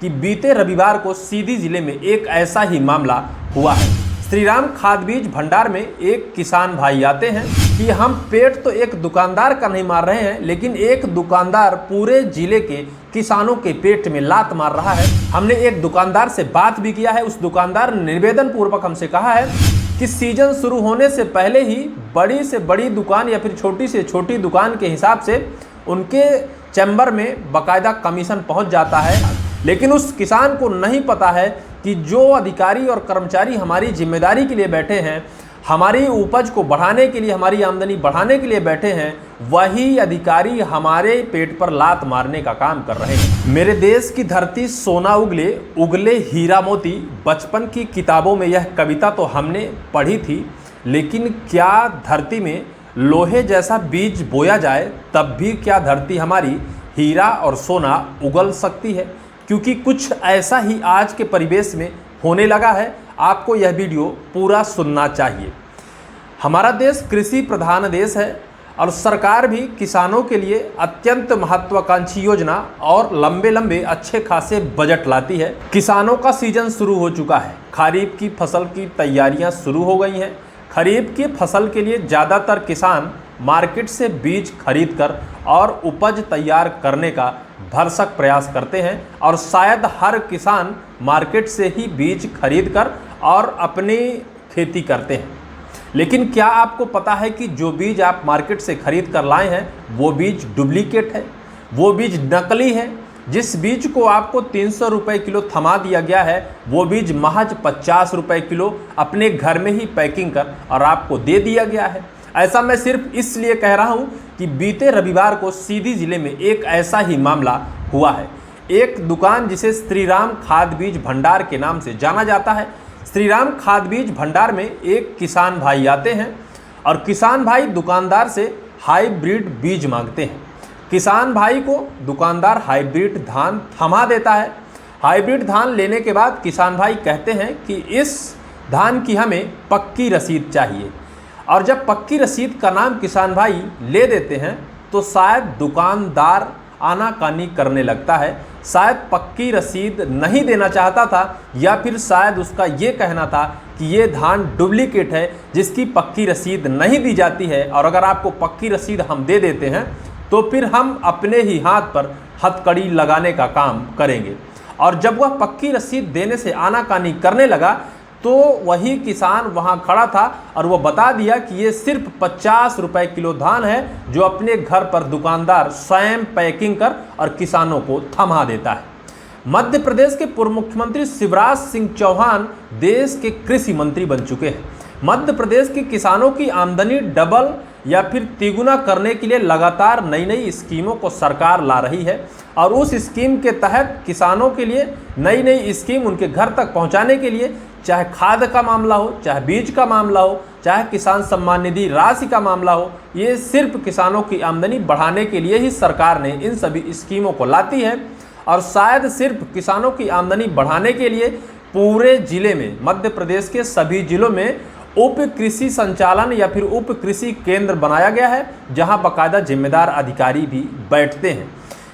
कि बीते रविवार को सीधी जिले में एक ऐसा ही मामला हुआ है। श्रीराम खाद बीज भंडार में एक किसान भाई आते हैं कि हम पेट तो एक दुकानदार का नहीं मार रहे हैं, लेकिन एक दुकानदार पूरे जिले के किसानों के पेट में लात मार रहा है। हमने एक दुकानदार से बात भी किया है। उस दुकानदार ने निवेदन पूर्वक हमसे कहा है कि सीजन शुरू होने से पहले ही बड़ी से बड़ी दुकान या फिर छोटी से छोटी दुकान के हिसाब से उनके चैम्बर में बाकायदा कमीशन पहुंच जाता है, लेकिन उस किसान को नहीं पता है कि जो अधिकारी और कर्मचारी हमारी जिम्मेदारी के लिए बैठे हैं, हमारी उपज को बढ़ाने के लिए, हमारी आमदनी बढ़ाने के लिए बैठे हैं, वही अधिकारी हमारे पेट पर लात मारने का काम कर रहे हैं। मेरे देश की धरती सोना उगले, उगले हीरा मोती। बचपन की किताबों में यह कविता तो हमने पढ़ी थी, लेकिन क्या धरती में लोहे जैसा बीज बोया जाए तब भी क्या धरती हमारी हीरा और सोना उगल सकती है? क्योंकि कुछ ऐसा ही आज के परिवेश में होने लगा है। आपको यह वीडियो पूरा सुनना चाहिए। हमारा देश कृषि प्रधान देश है और सरकार भी किसानों के लिए अत्यंत महत्वाकांक्षी योजना और लंबे लंबे अच्छे खासे बजट लाती है। किसानों का सीजन शुरू हो चुका है। खरीफ की फसल की तैयारियां शुरू हो गई हैं। खरीफ की फसल के लिए ज़्यादातर किसान मार्केट से बीज खरीद कर और उपज तैयार करने का भरसक प्रयास करते हैं, और शायद हर किसान मार्केट से ही बीज खरीद कर और अपनी खेती करते हैं। लेकिन क्या आपको पता है कि जो बीज आप मार्केट से खरीद कर लाए हैं वो बीज डुप्लीकेट है, वो बीज नकली है। जिस बीज को आपको 300 रुपये किलो थमा दिया गया है, वो बीज महज 50 रुपये किलो अपने घर में ही पैकिंग कर और आपको दे दिया गया है। ऐसा मैं सिर्फ इसलिए कह रहा हूं कि बीते रविवार को सीधी जिले में एक ऐसा ही मामला हुआ है। एक दुकान जिसे श्रीराम खाद बीज भंडार के नाम से जाना जाता है, श्रीराम खाद बीज भंडार में एक किसान भाई आते हैं और किसान भाई दुकानदार से हाइब्रिड बीज मांगते हैं। किसान भाई को दुकानदार हाइब्रिड धान थमा देता है। हाइब्रिड धान लेने के बाद किसान भाई कहते हैं कि इस धान की हमें पक्की रसीद चाहिए, और जब पक्की रसीद का नाम किसान भाई ले देते हैं तो शायद दुकानदार आनाकानी करने लगता है। शायद पक्की रसीद नहीं देना चाहता था, या फिर शायद उसका ये कहना था कि ये धान डुप्लीकेट है जिसकी पक्की रसीद नहीं दी जाती है, और अगर आपको पक्की रसीद हम दे देते हैं तो फिर हम अपने ही हाथ पर हथकड़ी लगाने का काम करेंगे। और जब वह पक्की रसीद देने से आनाकानी करने लगा तो वही किसान वहां खड़ा था और वो बता दिया कि ये सिर्फ 50 रुपये किलो धान है, जो अपने घर पर दुकानदार स्वयं पैकिंग कर और किसानों को थमा देता है। मध्य प्रदेश के पूर्व मुख्यमंत्री शिवराज सिंह चौहान देश के कृषि मंत्री बन चुके हैं। मध्य प्रदेश के किसानों की आमदनी डबल या फिर तिगुना करने के लिए लगातार नई नई स्कीमों को सरकार ला रही है, और उस स्कीम के तहत किसानों के लिए नई नई स्कीम उनके घर तक पहुंचाने के लिए, चाहे खाद का मामला हो, चाहे बीज का मामला हो, चाहे किसान सम्मान निधि राशि का मामला हो, ये सिर्फ किसानों की आमदनी बढ़ाने के लिए ही सरकार ने इन सभी स्कीमों को लाती है। और शायद सिर्फ किसानों की आमदनी बढ़ाने के लिए पूरे जिले में, मध्य प्रदेश के सभी जिलों में उप कृषि संचालन या फिर उप कृषि केंद्र बनाया गया है, जहां बाकायदा जिम्मेदार अधिकारी भी बैठते हैं।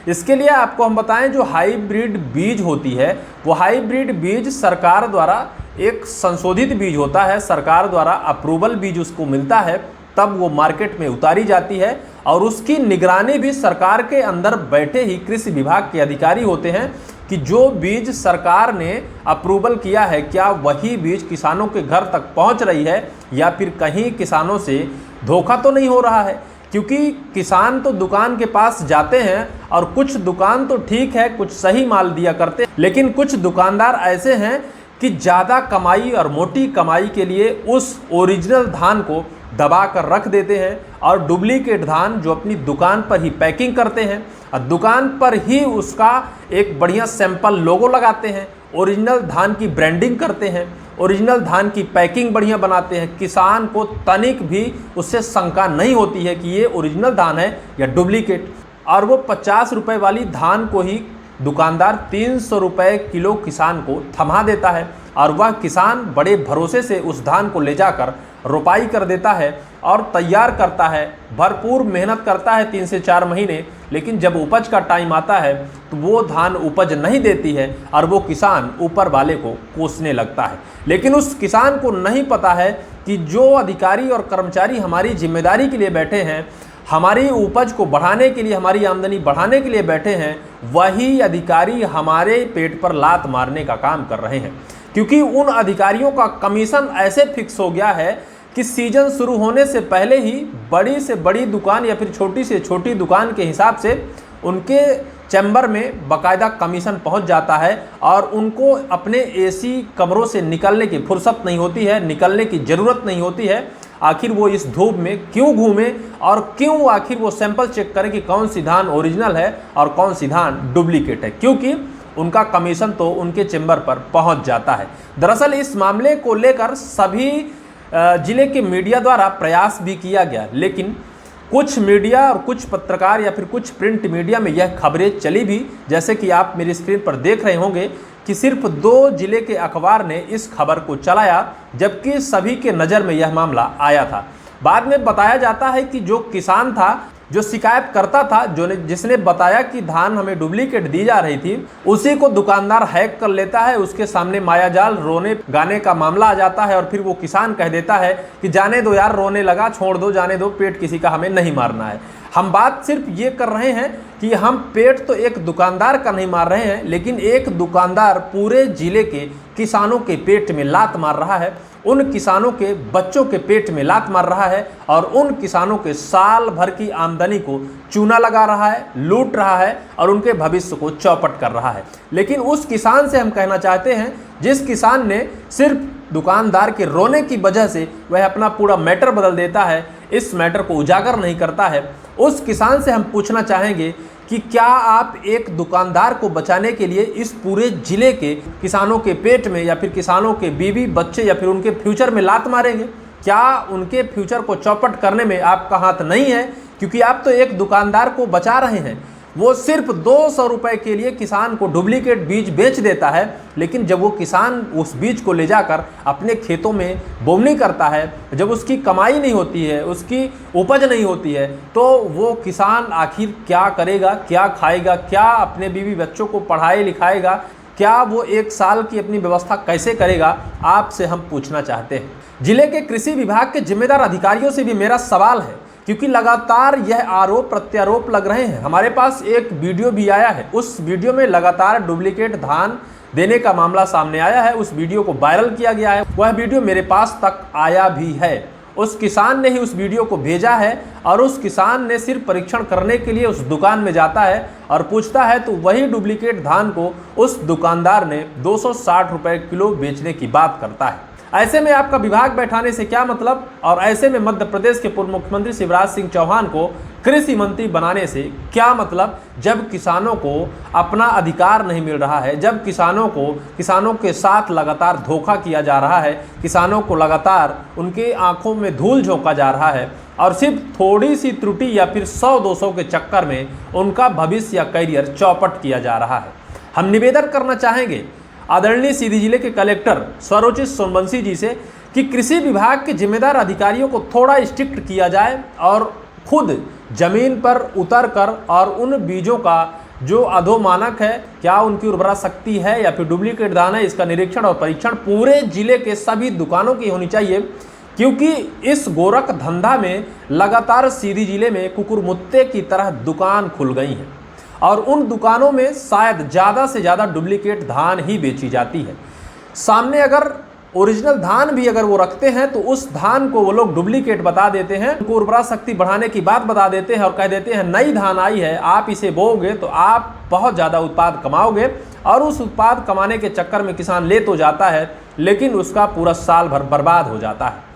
इसके लिए आपको हम बताएं, जो हाइब्रिड बीज होती है वो हाइब्रिड बीज सरकार द्वारा एक संशोधित बीज होता है, सरकार द्वारा अप्रूवल बीज उसको मिलता है, तब वो मार्केट में उतारी जाती है, और उसकी निगरानी भी सरकार के अंदर बैठे ही कृषि विभाग के अधिकारी होते हैं कि जो बीज सरकार ने अप्रूवल किया है क्या वही बीज किसानों के घर तक पहुंच रही है, या फिर कहीं किसानों से धोखा तो नहीं हो रहा है। क्योंकि किसान तो दुकान के पास जाते हैं और कुछ दुकान तो ठीक है, कुछ सही माल दिया करते हैं, लेकिन कुछ दुकानदार ऐसे हैं कि ज़्यादा कमाई और मोटी कमाई के लिए उस ओरिजिनल धान को दबा कर रख देते हैं, और डुप्लीकेट धान जो अपनी दुकान पर ही पैकिंग करते हैं और दुकान पर ही उसका एक बढ़िया सैंपल लोगो लगाते हैं, ओरिजिनल धान की ब्रांडिंग करते हैं, ओरिजिनल धान की पैकिंग बढ़िया बनाते हैं। किसान को तनिक भी उससे शंका नहीं होती है कि ये ओरिजिनल धान है या डुप्लीकेट, और वो 50 रुपये वाली धान को ही दुकानदार 300 रुपये किलो किसान को थमा देता है, और वह किसान बड़े भरोसे से उस धान को ले जाकर रोपाई कर देता है और तैयार करता है, भरपूर मेहनत करता है 3 से 4 महीने, लेकिन जब उपज का टाइम आता है तो वो धान उपज नहीं देती है और वो किसान ऊपर वाले को कोसने लगता है। लेकिन उस किसान को नहीं पता है कि जो अधिकारी और कर्मचारी हमारी जिम्मेदारी के लिए बैठे हैं, हमारी उपज को बढ़ाने के लिए, हमारी आमदनी बढ़ाने के लिए बैठे हैं, वही अधिकारी हमारे पेट पर लात मारने का काम कर रहे हैं। क्योंकि उन अधिकारियों का कमीशन ऐसे फिक्स हो गया है कि सीजन शुरू होने से पहले ही बड़ी से बड़ी दुकान या फिर छोटी से छोटी दुकान के हिसाब से उनके चैम्बर में बाकायदा कमीशन पहुंच जाता है और उनको अपने एसी कमरों से निकलने की फुर्सत नहीं होती है, निकलने की ज़रूरत नहीं होती है। आखिर वो इस धूप में क्यों घूमे और क्यों आखिर वो सैंपल चेक करें कि कौन सी धान ओरिजिनल है और कौन सी धान डुप्लीकेट है, क्योंकि उनका कमीशन तो उनके चैम्बर पर पहुंच जाता है। दरअसल इस मामले को लेकर सभी जिले के मीडिया द्वारा प्रयास भी किया गया, लेकिन कुछ मीडिया और कुछ पत्रकार या फिर कुछ प्रिंट मीडिया में यह खबरें चली भी, जैसे कि आप मेरी स्क्रीन पर देख रहे होंगे कि सिर्फ 2 जिले के अखबार ने इस खबर को चलाया, जबकि सभी के नज़र में यह मामला आया था। बाद में बताया जाता है कि जो किसान था, जो शिकायत करता था, जिसने बताया कि धान हमें डुप्लीकेट दी जा रही थी, उसी को दुकानदार हैक कर लेता है। उसके सामने मायाजाल रोने गाने का मामला आ जाता है और फिर वो किसान कह देता है कि जाने दो यार, रोने लगा, छोड़ दो, जाने दो, पेट किसी का हमें नहीं मारना है। हम बात सिर्फ ये कर रहे हैं कि हम पेट तो एक दुकानदार का नहीं मार रहे हैं, लेकिन एक दुकानदार पूरे जिले के किसानों के पेट में लात मार रहा है, उन किसानों के बच्चों के पेट में लात मार रहा है और उन किसानों के साल भर की आमदनी को चूना लगा रहा है, लूट रहा है और उनके भविष्य को चौपट कर रहा है। लेकिन उस किसान से हम कहना चाहते हैं, जिस किसान ने सिर्फ दुकानदार के रोने की वजह से वह अपना पूरा मैटर बदल देता है, इस मैटर को उजागर नहीं करता है, उस किसान से हम पूछना चाहेंगे कि क्या आप एक दुकानदार को बचाने के लिए इस पूरे जिले के किसानों के पेट में या फिर किसानों के बीवी बच्चे या फिर उनके फ्यूचर में लात मारेंगे? क्या उनके फ्यूचर को चौपट करने में आपका हाथ नहीं है? क्योंकि आप तो एक दुकानदार को बचा रहे हैं, वो सिर्फ 200 रुपए के लिए किसान को डुप्लीकेट बीज बेच देता है, लेकिन जब वो किसान उस बीज को ले जाकर अपने खेतों में बोवनी करता है, जब उसकी कमाई नहीं होती है, उसकी उपज नहीं होती है, तो वो किसान आखिर क्या करेगा, क्या खाएगा, क्या अपने बीवी बच्चों को पढ़ाए लिखाएगा, क्या वो 1 साल की अपनी व्यवस्था कैसे करेगा? आपसे हम पूछना चाहते हैं। जिले के कृषि विभाग के जिम्मेदार अधिकारियों से भी मेरा सवाल है, क्योंकि लगातार यह आरोप प्रत्यारोप लग रहे हैं। हमारे पास एक वीडियो भी आया है, उस वीडियो में लगातार डुप्लीकेट धान देने का मामला सामने आया है, उस वीडियो को वायरल किया गया है, वह वीडियो मेरे पास तक आया भी है। उस किसान ने ही उस वीडियो को भेजा है और उस किसान ने सिर्फ परीक्षण करने के लिए उस दुकान में जाता है और पूछता है, तो वही डुप्लीकेट धान को उस दुकानदार ने 260 रुपए किलो बेचने की बात करता है। ऐसे में आपका विभाग बैठाने से क्या मतलब, और ऐसे में मध्य प्रदेश के पूर्व मुख्यमंत्री शिवराज सिंह चौहान को कृषि मंत्री बनाने से क्या मतलब, जब किसानों को अपना अधिकार नहीं मिल रहा है, जब किसानों के साथ लगातार धोखा किया जा रहा है, किसानों को लगातार उनके आंखों में धूल झोंका जा रहा है और सिर्फ थोड़ी सी त्रुटि या फिर 100-200 के चक्कर में उनका भविष्य या करियर चौपट किया जा रहा है। हम निवेदन करना चाहेंगे आदरणीय सीधी जिले के कलेक्टर स्वरोचित सोनबंशी जी से कि कृषि विभाग के जिम्मेदार अधिकारियों को थोड़ा स्ट्रिक्ट किया जाए और खुद जमीन पर उतर कर और उन बीजों का जो अधोमानक है, क्या उनकी उर्वरा शक्ति है या फिर डुप्लीकेट दाना है, इसका निरीक्षण और परीक्षण पूरे जिले के सभी दुकानों की होनी चाहिए। क्योंकि इस गोरख धंधा में लगातार सीधी जिले में कुकुरमुत्ते की तरह दुकान खुल गई हैं और उन दुकानों में शायद ज़्यादा से ज़्यादा डुप्लीकेट धान ही बेची जाती है। सामने अगर ओरिजिनल धान भी अगर वो रखते हैं तो उस धान को वो लोग डुप्लीकेट बता देते हैं, उनको उर्वरा शक्ति बढ़ाने की बात बता देते हैं और कह देते हैं नई धान आई है, आप इसे बोओगे तो आप बहुत ज़्यादा उत्पाद कमाओगे। और उस उत्पाद कमाने के चक्कर में किसान ले तो जाता है, लेकिन उसका पूरा साल भर बर्बाद हो जाता है।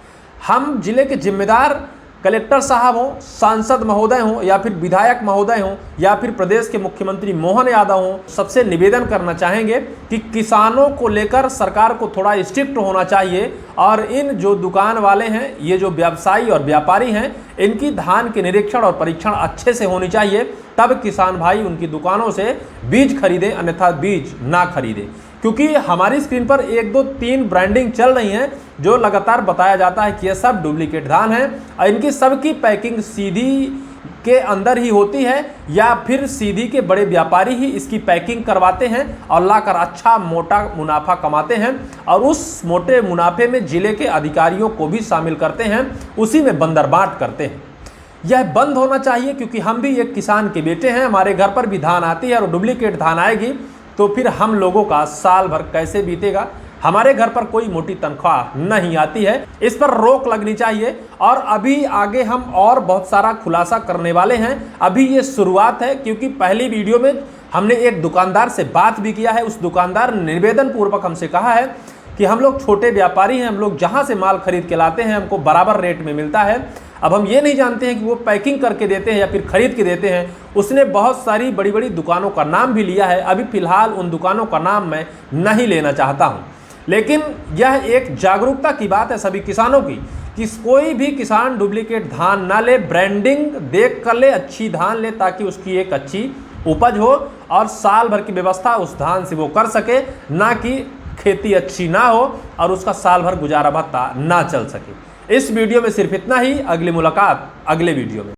हम जिले के जिम्मेदार कलेक्टर साहब हों, सांसद महोदय हों या फिर विधायक महोदय हों या फिर प्रदेश के मुख्यमंत्री मोहन यादव हों, सबसे निवेदन करना चाहेंगे कि किसानों को लेकर सरकार को थोड़ा स्ट्रिक्ट होना चाहिए और इन जो दुकान वाले हैं, ये जो व्यवसायी और व्यापारी हैं, इनकी धान के निरीक्षण और परीक्षण अच्छे से होनी चाहिए, तब किसान भाई उनकी दुकानों से बीज खरीदें, अन्यथा बीज ना खरीदें। क्योंकि हमारी स्क्रीन पर 1, 2, 3 ब्रांडिंग चल रही हैं जो लगातार बताया जाता है कि ये सब डुप्लीकेट धान है और इनकी सबकी पैकिंग सीधी के अंदर ही होती है या फिर सीधी के बड़े व्यापारी ही इसकी पैकिंग करवाते हैं और लाकर अच्छा मोटा मुनाफा कमाते हैं और उस मोटे मुनाफे में जिले के अधिकारियों को भी शामिल करते हैं, उसी में बंदरबाट करते हैं। यह बंद होना चाहिए, क्योंकि हम भी एक किसान के बेटे हैं, हमारे घर पर भी धान आती है और डुप्लीकेट धान आएगी तो फिर हम लोगों का साल भर कैसे बीतेगा। हमारे घर पर कोई मोटी तनख्वाह नहीं आती है, इस पर रोक लगनी चाहिए। और अभी आगे हम और बहुत सारा खुलासा करने वाले हैं। अभी ये शुरुआत है, क्योंकि पहली वीडियो में हमने एक दुकानदार से बात भी किया है। उस दुकानदार ने निवेदन पूर्वक हमसे कहा है कि हम लोग छोटे व्यापारी हैं, हम लोग जहाँ से माल खरीद के लाते हैं हमको बराबर रेट में मिलता है। अब हम ये नहीं जानते हैं कि वो पैकिंग करके देते हैं या फिर खरीद के देते हैं। उसने बहुत सारी बड़ी बड़ी दुकानों का नाम भी लिया है। अभी फ़िलहाल उन दुकानों का नाम मैं नहीं लेना चाहता हूँ, लेकिन यह एक जागरूकता की बात है सभी किसानों की कि कोई भी किसान डुप्लीकेट धान ना ले, ब्रांडिंग देख कर ले, अच्छी धान ले, ताकि उसकी एक अच्छी उपज हो और साल भर की व्यवस्था उस धान से वो कर सके, ना कि खेती अच्छी ना हो और उसका साल भर गुजारा भत्ता ना चल सके। इस वीडियो में सिर्फ इतना ही। अगली मुलाकात अगले वीडियो में।